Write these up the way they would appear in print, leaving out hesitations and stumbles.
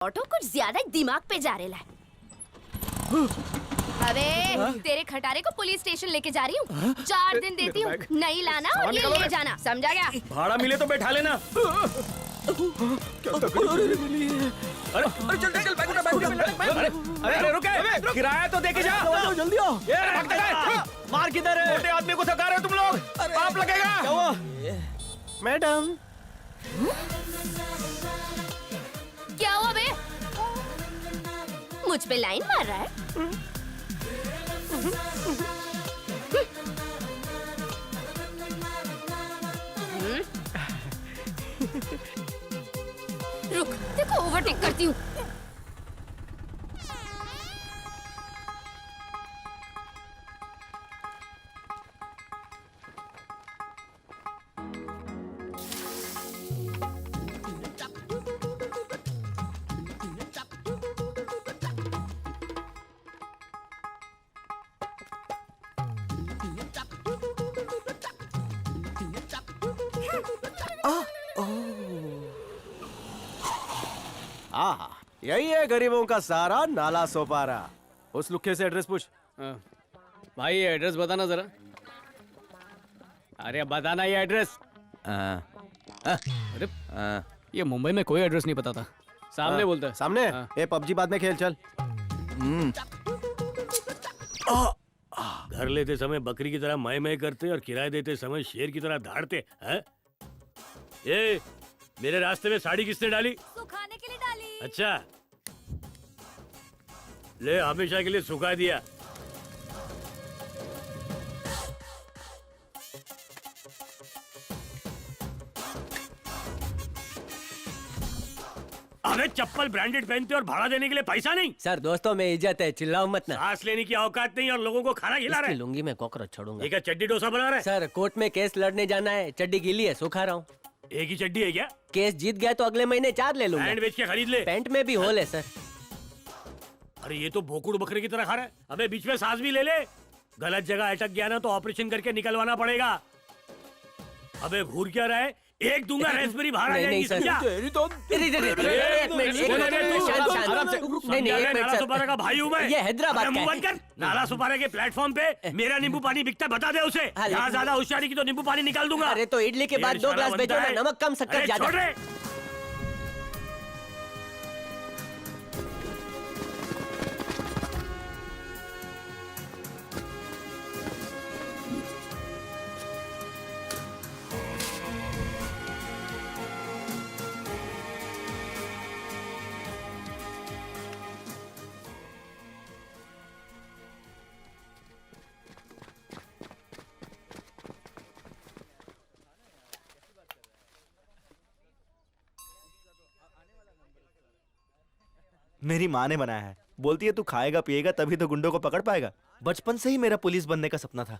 Auto कुछ ज्यादा ही दिमाग पे जा रहा है। अबे तेरे खटारे को पुलिस स्टेशन लेके जा रही हूँ। 4 दिन देती हूँ, नहीं लाना और ये ले जाना, समझा गया? भाड़ा मिले तो बैठा लेना। अरे चल बैग उठा। अरे रुके, किराया तो देके जा। जल्दी आओ। मार किधर है? मोटे आदमी को थका रहे हो तुम लोग। पाप लगेगा। मैडम क्या हुआ बे? मुझ पे लाइन मार रहा है? रुक, देखो ओवरटेक करती हूँ। यही है गरीबों का सारा नाला सोपारा। उस लुक्के से एड्रेस पूछ। भाई ये एड्रेस बताना जरा। अरे बताना ये एड्रेस। अरे ये मुंबई में कोई एड्रेस नहीं पता था। सामने बोलता है। सामने। ये पबजी बाद में खेल चल। घर लेते समय बकरी की तरह मैं करते और किराया देते समय शेर की तरह धाड़ते हैं। ये मेरे रास्ते में साड़ी किसने डाली? सुखाने के लिए डाली। अच्छा ले, हमेशा के लिए सुखा दिया। अरे चप्पल ब्रांडेड पहनते और भाड़ा देने के लिए पैसा नहीं। सर दोस्तों में इज्जत है, चिल्लाओ मत ना। सांस लेने की औकात नहीं और लोगों को खाना खिला रहे। लूंगी मैं कॉकरोच छोड़ूंगा। ये क्या चड्डी डोसा बना रहे? सर कोर्ट में केस लड़ने जाना है, चड्डी गीली है, सुखा रहा हूँ। एक ही चड्डी है क्या? केस जीत गया तो अगले महीने 4 ले लूंगा। पैंट बेच के खरीद ले। पैंट में भी होल है सर। अरे ये तो भोकुड़ बकरे की तरह खा रहा है। अबे बीच में सांस भी ले ले। गलत जगह अटक गया ना तो ऑपरेशन करके निकलवाना पड़ेगा। अबे घूर क्या रहा है? एक दूंगा रेस्परी बाहर आ जाएगी। समझा? नाला सुपारा का भाई हूँ मैं। ये हैदराबाद का है। मुंह बंद कर। नाला सुपारा के प्लेटफॉर्म पे मेरा नींबू पानी बिकता है, बता दे उसे। यहाँ ज्यादा होशियारी की तो नींबू पानी निकाल दूंगा। अरे तो इडली के बाद 2 ग्लास भेजो ना, नमक कम शक्कर ज्यादा। मेरी माँ ने बनाया है। बोलती है तू खाएगा पिएगा तभी तो गुंडों को पकड़ पाएगा। बचपन से ही मेरा पुलिस बनने का सपना था।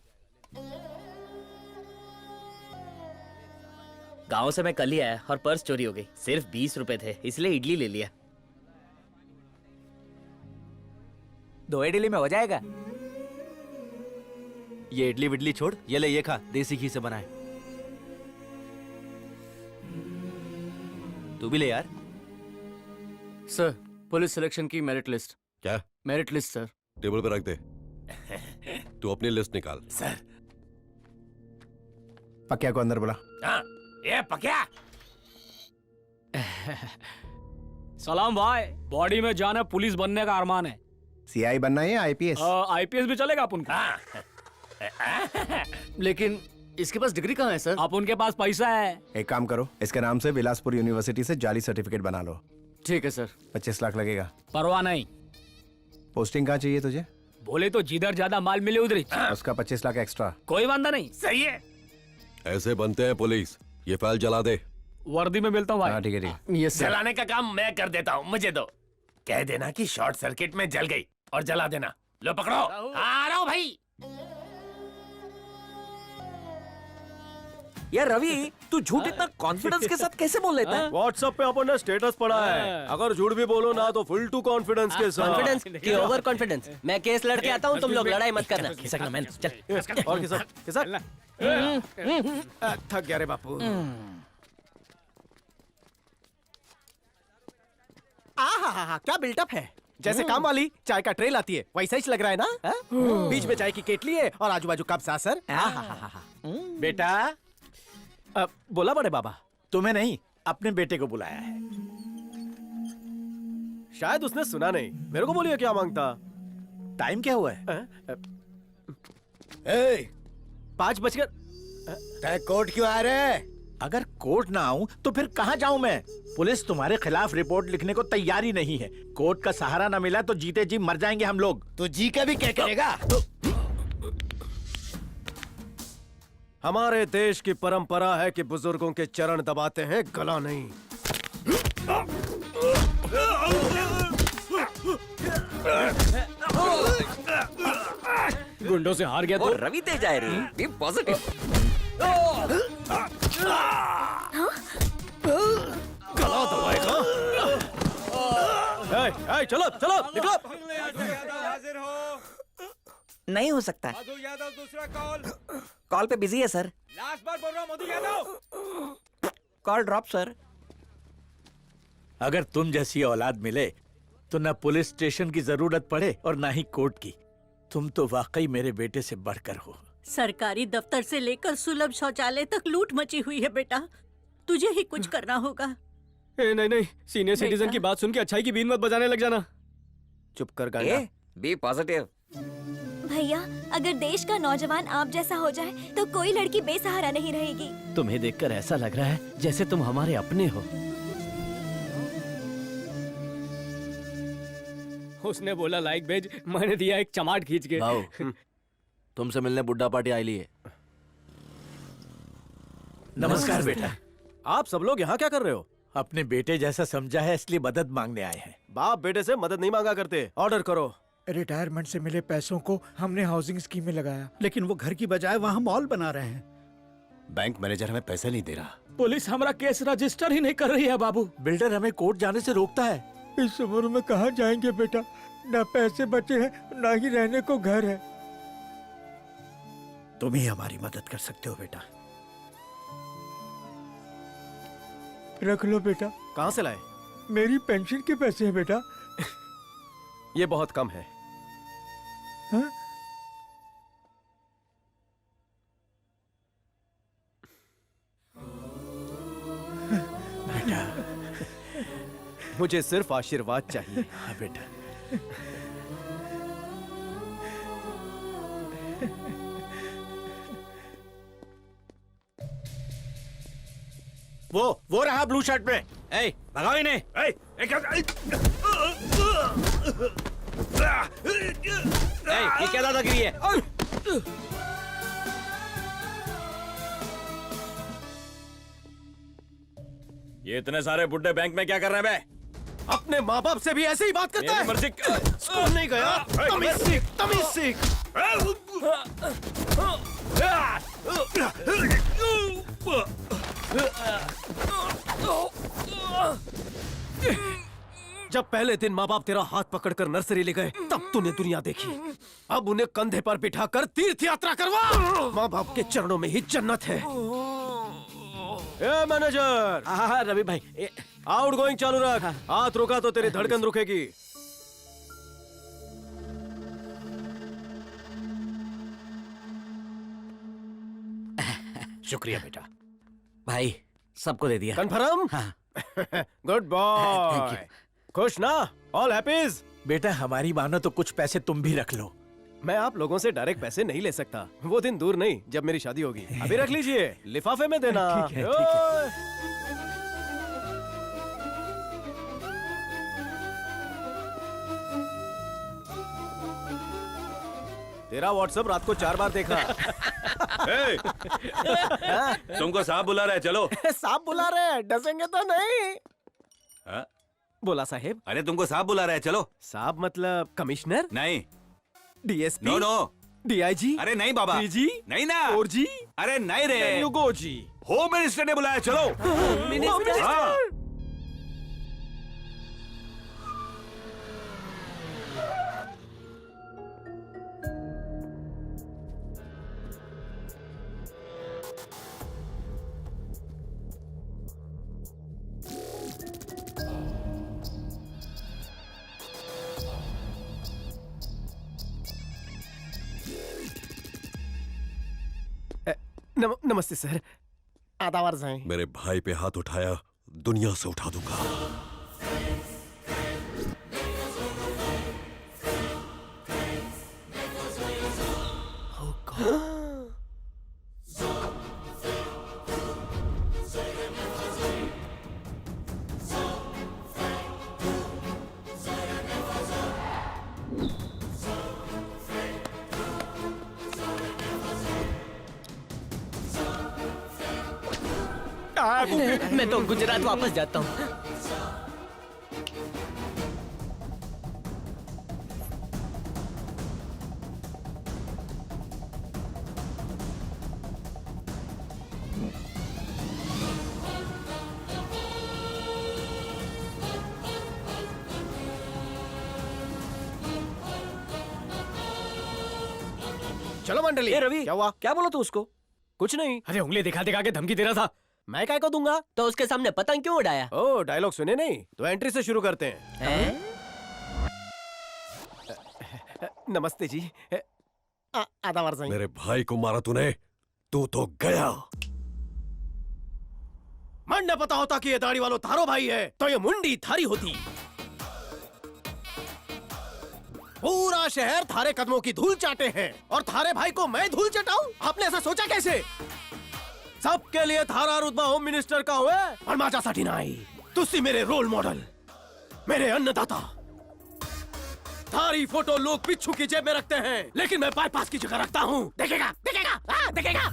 गांव से मैं कल ही आया और पर्स चोरी हो गई। सिर्फ 20 रुपए थे, इसलिए इडली ले लिया। 2 इडली में हो जाएगा। ये इडली विडली छोड़, ये ले ये खा, देसी घी से बनाए। तू भी ले यार। सर पुलिस सिलेक्शन की मेरिट लिस्ट। क्या? Merit list sir. टेबल पे रख दे। तू अपनी लिस्ट निकाल। सर पक्या को अंदर बुला। ये पक्या। सलाम भाई, बॉडी में जाना पुलिस बनने का अरमान है। सीआई बनना है या आईपीएस? आईपीएस भी चलेगा अपन को। लेकिन इसके पास डिग्री कहाँ है सर? आप उनके पास पैसा है। एक काम करो, इसके नाम से बिलासपुर यूनिवर्सिटी से जाली सर्टिफिकेट बना लो। ठीक है सर। 25 लाख लगेगा। परवाह नहीं। पोस्टिंग कहाँ चाहिए तुझे? बोले तो जिधर ज्यादा माल मिले उधर ही। उसका 25 लाख एक्स्ट्रा। कोई वांदा नहीं। सही है। ऐसे बनते हैं पुलिस। ये फाइल जला दे। वर्दी में मिलता हूँ भाई। हाँ ठीक है ठीक है। ये सर। जलाने का काम मैं कर देता हूँ, मुझे दो। कह देना कि शॉर्ट सर्किट में जल गई और जला देना। लो पकड़ो। आ रहा हूँ भाई। यार रवि, तू झूठ इतना कॉन्फिडेंस के साथ कैसे बोल लेता है? व्हाट्सएप पे अपन ने स्टेटस पढ़ा है, अगर झूठ भी बोलो ना तो फुल टू कॉन्फिडेंस के साथ। कॉन्फिडेंस कि ओवर कॉन्फिडेंस? मैं केस लड़के आता हूँ, तुम लोग लड़ाई मत करना। खिसकना मैन, चल। और खिसक। थक गया रे बापू। आहा क्या बिल्टअप है। जैसे काम वाली चाय का ट्रे लाती है वैसा ही लग रहा है ना। बीच में चाय की केटली है और आजू बाजू कप सासर। बेटा बोला बड़े बाबा। तुम्हें नहीं अपने बेटे को बुलाया है। शायद उसने सुना नहीं। मेरे को बोलिए क्या मांगता। टाइम क्या हुआ है? 5 बजकर। तय कोर्ट क्यों आ रहे? अगर कोर्ट ना आऊं तो फिर कहाँ जाऊं मैं? पुलिस तुम्हारे खिलाफ रिपोर्ट लिखने को तैयार ही नहीं है। कोर्ट का सहारा ना मिला तो जीते जी मर जाएंगे हम लोग। तो जी का भी क्या करेगा? हमारे देश की परंपरा है कि बुजुर्गों के चरण दबाते हैं, गला नहीं। गुंडों से हार गया तो रवि तेज आए रही बी पॉजिटिव। गला दबाएगा। चलो चलो निकलो। नहीं हो सकता। मधु यादव दूसरा कॉल। कॉल पे बिजी है सर। लास्ट बार बोल रहा हूँ Madhu Yadav. Call drop sir. अगर तुम जैसी औलाद मिले तो न पुलिस स्टेशन की जरूरत पड़े और न ही कोर्ट की। तुम तो वाकई मेरे बेटे से बढ़कर हो। सरकारी दफ्तर से लेकर सुलभ शौचालय तक लूट मची हुई है बेटा। तुझे ही कुछ करना होगा। नहीं सीनियर सिटीजन की बात सुन के अच्छाई की बीन मत बजाने लग जाना। चुप कर गांडा। B positive. भैया अगर देश का नौजवान आप जैसा हो जाए तो कोई लड़की बेसहारा नहीं रहेगी। तुम्हें देखकर ऐसा लग रहा है जैसे तुम हमारे अपने हो। उसने बोला लाइक भेज, मैंने दिया एक चमाट खींच के। तुमसे मिलने बुड्ढा पार्टी आई ली है। नमस्कार बेटा। आप सब लोग यहाँ क्या कर रहे हो? अपने बेटे जैसा समझा है इसलिए मदद मांगने आए हैं। बाप बेटे से मदद नहीं मांगा करते। ऑर्डर करो। रिटायरमेंट से मिले पैसों को हमने हाउसिंग स्कीम में लगाया, लेकिन वो घर की बजाय वहाँ मॉल बना रहे हैं। बैंक मैनेजर हमें पैसे नहीं दे रहा। पुलिस हमारा केस रजिस्टर ही नहीं कर रही है बाबू। बिल्डर हमें कोर्ट जाने से रोकता है। इस उम्र में कहाँ जाएंगे बेटा? ना पैसे बचे हैं, ना ही रहने को घर है। तुम ही हमारी मदद कर सकते हो बेटा। रख लो बेटा। कहाँ से लाए? मेरी पेंशन के पैसे हैं बेटा। ये बहुत कम है। हाँ? बेटा मुझे सिर्फ आशीर्वाद चाहिए। हाँ बेटा। वो रहा ब्लू शर्ट में। ए, भगाओ इन्हें। ये क्या दादागिरी है? ये इतने सारे बुड्ढे बैंक में क्या कर रहे हैं? अपने माँ बाप से भी ऐसे ही बात करता है। मर्जी। स्कूल नहीं गया। तमीज सीख, तमीज सीख। जब पहले दिन माँ बाप तेरा हाथ पकड़कर नर्सरी ले गए तब तूने दुनिया देखी। अब उन्हें कंधे पर बिठाकर तीर्थ यात्रा करवा। माँ बाप के चरणों में ही जन्नत है। A manager. हाँ रवि भाई। आउट गोइंग चालू रख। हाथ रुका तो तेरी धड़कन रुकेगी। शुक्रिया बेटा। भाई सबको दे दिया। कन्फर्म? Good boy. खुश ना? ऑल हैप्पीज? बेटा हमारी मानो तो कुछ पैसे तुम भी रख लो। मैं आप लोगों से डायरेक्ट पैसे नहीं ले सकता। वो दिन दूर नहीं जब मेरी शादी होगी। अभी रख लीजिए, लिफाफे में देना। ठीक है, ठीक है। तेरा व्हाट्सएप रात को 4 बार देखा। तुमको साहब बुला रहे हैं, चलो। साहब बुला रहे हैं, डसेंगे तो नहीं। हाँ? बोला साहेब। अरे तुमको साहब बुला रहे हैं, चलो। साहब मतलब कमिश्नर? नहीं। डीएसपी? No no. डीआईजी? अरे नहीं बाबा। डीजी? नहीं ना। और जी? अरे नहीं रे। युगो जी। होम मिनिस्टर ने बुलाया, चलो। मिनिस्टर? हाँ। नमस्ते सर। आदावर जाएं। मेरे भाई पे हाथ उठाया, दुनिया से उठा दूंगा। मैं तो गुजरात वापस जाता हूँ। चलो मंडली। ए रवि, क्या हुआ? क्या बोला तू उसको? कुछ नहीं। अरे उंगली दिखा दिखा के धमकी दे रहा था। मैं काय को दूंगा? तो उसके सामने पतंग क्यों उड़ाया? ओ, डायलॉग सुने नहीं तो एंट्री से शुरू करते हैं। हैं? नमस्ते जी। आदावर जाएं। मेरे भाई को मारा तूने, तू तो गया। मन न पता होता कि ये दाढ़ी वालों थारो भाई है तो ये मुंडी थारी होती। पूरा शहर थारे कदमों की धूल चाटे हैं और थारे भाई को मैं धूल चटाऊं? आपने ऐसा सोचा कैसे? सबके लिए थारा रुतबा होम मिनिस्टर का हुआ और माजा साठी नाई। तुसी मेरे रोल मॉडल, मेरे अन्नदाता। थारी फोटो लोग पिच्छू की जेब में रखते हैं लेकिन मैं बाईपास की जगह रखता हूँ। देखेगा देखेगा देखेगा।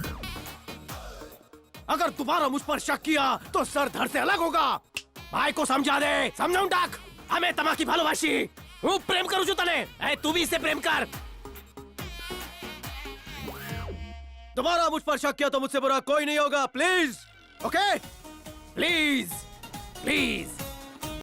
अगर दोबारा मुझ पर शक किया तो सर धड़ से अलग होगा। भाई को समझा दे। समझाऊं डाक? हमें तमाकी भालोबाशी। वो प्रेम करू तने। ऐ तू भी इससे प्रेम कर। दोबारा मुझ पर शक किया तो मुझसे बुरा कोई नहीं होगा। Please, okay? Please please.